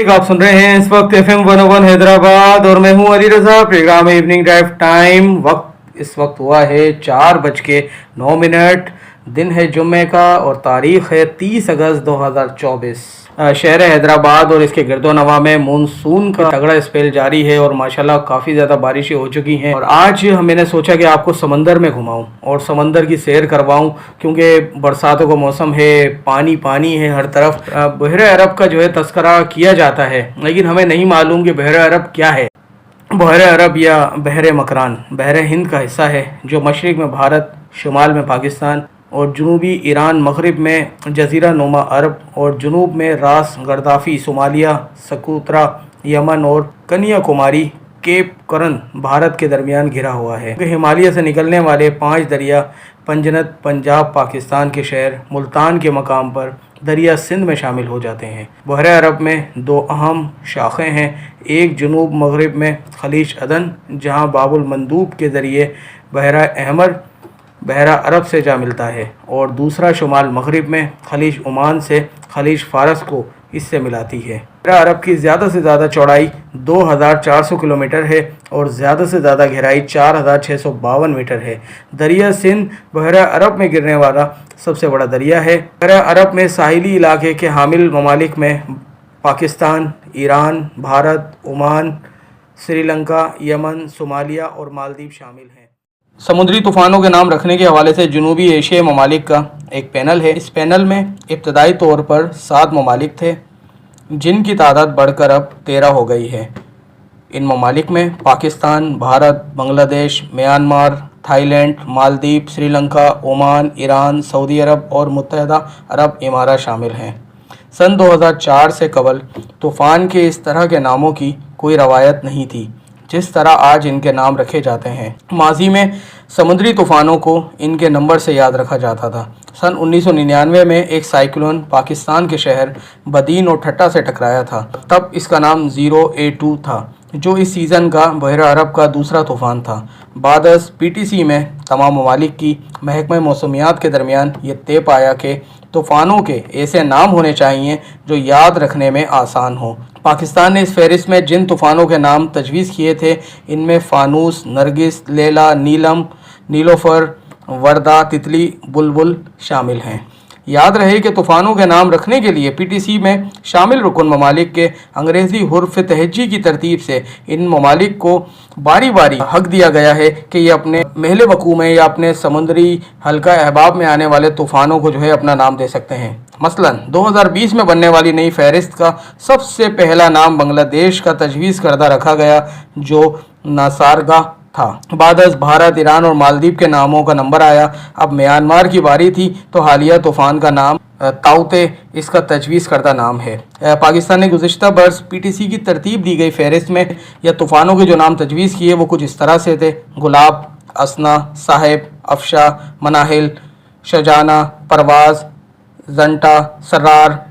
आप सुन रहे हैं इस वक्त FM 101 हैदराबाद और मैं हूं Ali Raza. Programme evening drive time. इस वक्त हुआ है 4:09। दिन है जुम्मे का और तारीख़ है 30 अगस्त 2024। शहर हैदराबाद और इसके गिरदो नवा में मानसून का तगड़ा स्पेल जारी है और माशाल्लाह काफ़ी ज़्यादा बारिशें हो चुकी हैं। और आज मैंने सोचा कि आपको समंदर में घुमाऊं और समंदर की सैर करवाऊं, क्योंकि बरसातों का मौसम है, पानी पानी है हर तरफ। बहरे अरब का जो है तस्करा किया जाता है, लेकिन हमें नहीं मालूम कि बहरे अरब क्या है। बहरे अरब या बहरे मकरान बहरे हिंद का हिस्सा है, जो मशरिक़ में भारत, शुमाल में पाकिस्तान और जनूबी ईरान, मगरिब में जज़ीरा नुमा अरब और जनूब में रास गर्दाफ़ी, सोमालिया, सकूतरा, यमन और कन्याकुमारी, केप करन भारत के दरमियान घिरा हुआ है। हिमालय से निकलने वाले 5 दरिया पंजनत पंजाब पाकिस्तान के शहर मुल्तान के मकाम पर दरिया सिंध में शामिल हो जाते हैं। बहरे अरब में 2 अहम शाखें हैं। एक जनूब मगरिब में खलीज अदन, जहां बाबुल मंदूब के ज़रिए बहरा अहमर बहरा अरब से जा मिलता है, और दूसरा शुमाल मगरिब में खलीज ओमान से खलीज फारस को इससे मिलाती है। बहरा अरब की ज़्यादा से ज़्यादा चौड़ाई 2400 किलोमीटर है और ज़्यादा से ज़्यादा गहराई 4652 मीटर है। दरिया सिंध बहरा अरब में गिरने वाला सबसे बड़ा दरिया है। बहरा अरब में साहिली इलाके के हामिल ममालिक में Pakistan, Iran, Bharat, Oman, Sri Lanka, Yemen, Somalia और मालदीव शामिल हैं। समुद्री तूफ़ानों के नाम रखने के हवाले से जनूबी एशियाई ममालिक का एक पैनल है। इस पैनल में इब्तदाई तौर पर 7 ममालिक थे, जिनकी तादाद बढ़कर अब 13 हो गई है। इन ममालिक में Pakistan, Bharat, Bangladesh, Myanmar, Thailand, Maldives, Sri Lanka, Oman, Iran, Saudi Arab और मुत्तहदा अरब इमारात शामिल हैं। सन 2004 से कबल तूफ़ान के इस तरह के नामों की कोई रवायत नहीं थी जिस तरह आज इनके नाम रखे जाते हैं। माजी में समुद्री तूफ़ानों को इनके नंबर से याद रखा जाता था। सन 1999 में एक साइक्लोन पाकिस्तान के शहर बदीन और ठट्टा से टकराया था। तब इसका नाम 0A2 था, जो इस सीज़न का बहरा अरब का दूसरा तूफ़ान था। बादस PTC में तमाम ममालिक की महकमा मौसमियात के दरमियान ये तय पाया कि तूफ़ानों के ऐसे नाम होने चाहिए जो याद रखने में आसान हो। पाकिस्तान ने इस फहरिस्त में जिन तूफ़ानों के नाम तजवीज़ किए थे, इनमें फ़ानूस, नरगिस, लैला, नीलम, नीलोफर, वर्दा, तितली, बुलबुल शामिल हैं। याद रहे कि तूफ़ानों के नाम रखने के लिए PTC में शामिल रुकन ममालिक के अंग्रेज़ी हुर्फ़ तहज्जी की तरतीब से इन ममालिक को बारी बारी हक दिया गया है कि ये अपने महल वक़ू में या अपने समुद्री हल्का अहबाब में आने वाले तूफ़ानों को जो है अपना नाम दे सकते हैं। मसलन 2020 में बनने वाली नई फहरिस्त का सबसे पहला नाम बांग्लादेश का तजवीज़ करदा रखा गया, जो नासारगा था। बाद भारत, ईरान और मालदीव के नामों का नंबर आया। अब म्यांमार की बारी थी तो हालिया तूफ़ान का नाम ताउते इसका तजवीज़ करदा नाम है। पाकिस्तान ने गुज़िश्ता बरस PTC की तरतीब दी गई फहरिस्त में या तूफ़ानों के जो नाम तजवीज़ किए वो कुछ इस तरह से थे: गुलाब, असना, साहिब, अफशा, मनाहिल, शजाना, परवाज़, जंटा, सरार,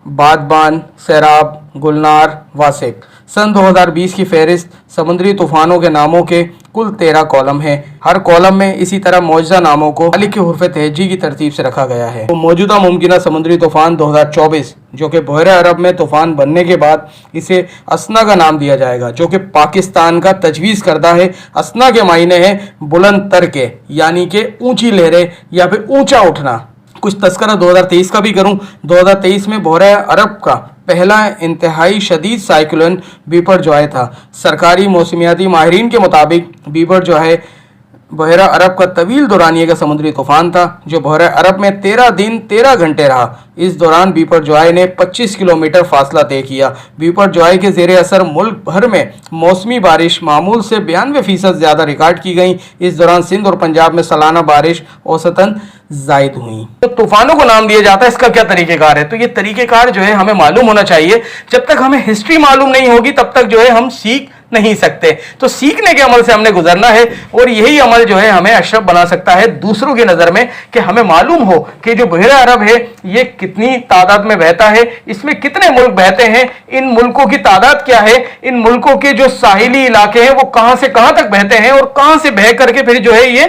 बादबान, सैराब, गुलनार, वासिक। सन 2020 की फहरिस्त समुद्री तूफ़ानों के नामों के कुल 13 कॉलम हैं। हर कॉलम में इसी तरह मौजूदा नामों को मालिक की हुर्फ़ तहज्जी की तरतीब से रखा गया है। तो मौजूदा मुमकिना समुद्री तूफ़ान 2024, जो कि बहरे अरब में तूफ़ान बनने के बाद इसे असना का नाम दिया जाएगा, जो कि पाकिस्तान का तजवीज़ करदा है। असना के मायने हैं बुलंद तर के, यानी कि ऊँची लहरें या फिर ऊँचा उठना। कुछ तस्करा 2023 का भी करूं। 2023 में बहरा अरब का पहला इंतहाई शदीद साइक्लोन बिपरजॉय था। सरकारी मौसमियाती माहिरीन के मुताबिक बिपरजॉय बहरा अरब का तवील दौरानिए का समुद्री तूफ़ान था, जो बहरा अरब में 13 दिन 13 घंटे रहा। इस दौरान बिपरजॉय ने 25 किलोमीटर फासला तय किया। बिपरजॉय के ज़ेरे असर मुल्क भर में मौसमी बारिश मामूल से 92% ज़्यादा रिकॉर्ड की गई। इस दौरान सिंध और पंजाब में सालाना बारिश औसतन जायद हुई। तो तूफ़ानों को नाम दिया जाता है, इसका क्या तरीक़ेकार है? तो ये तरीक़ेकार जो है हमें मालूम होना चाहिए। जब तक हमें हिस्ट्री मालूम नहीं होगी तब तक जो है हम सीख नहीं सकते। तो सीखने के अमल से हमने गुजरना है, और यही अमल जो है हमें अशरफ बना सकता है दूसरों की नज़र में, कि हमें मालूम हो कि जो बहरा अरब है ये कितनी तादाद में बहता है, इसमें कितने मुल्क बहते हैं, इन मुल्कों की तादाद क्या है, इन मुल्कों के जो साहिली इलाके हैं वो कहां से कहां तक बहते हैं, और कहां से बह करके फिर जो है ये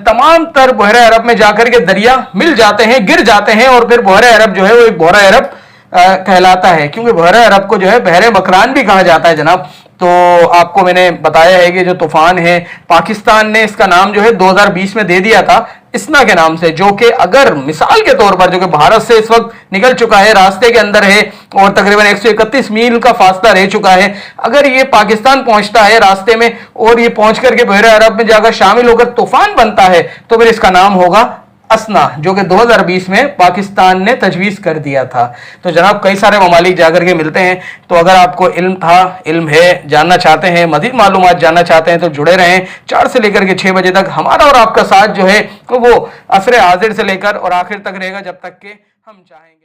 तमाम तर बहरा अरब में जाकर के दरिया मिल जाते हैं, गिर जाते हैं, और फिर बहरा अरब जो है वो एक बहरा अरब कहलाता है, क्योंकि बहर अरब को जो है बहर बकरान भी कहा जाता है जनाब। तो आपको मैंने बताया है कि जो तूफान है, पाकिस्तान ने इसका नाम जो है 2020 में दे दिया था इसना के नाम से, जो कि अगर मिसाल के तौर पर, जो कि भारत से इस वक्त निकल चुका है, रास्ते के अंदर है और तकरीबन 131 मील का फासला रह चुका है, अगर ये पाकिस्तान पहुंचता है रास्ते में और ये पहुंच करके बहर अरब में जाकर शामिल होकर तूफान बनता है, तो फिर इसका नाम होगा असना, जो कि 2020 में पाकिस्तान ने तजवीज़ कर दिया था। तो जनाब कई सारे ममालिक जाकर के मिलते हैं। तो अगर आपको इल्म था, इल्म है, जानना चाहते हैं, मज़ीद मालूमात जानना चाहते हैं, तो जुड़े रहें। 4 से लेकर के 6 बजे तक हमारा और आपका साथ जो है वो असर हाजिर से लेकर और आखिर तक रहेगा, जब तक कि हम चाहेंगे।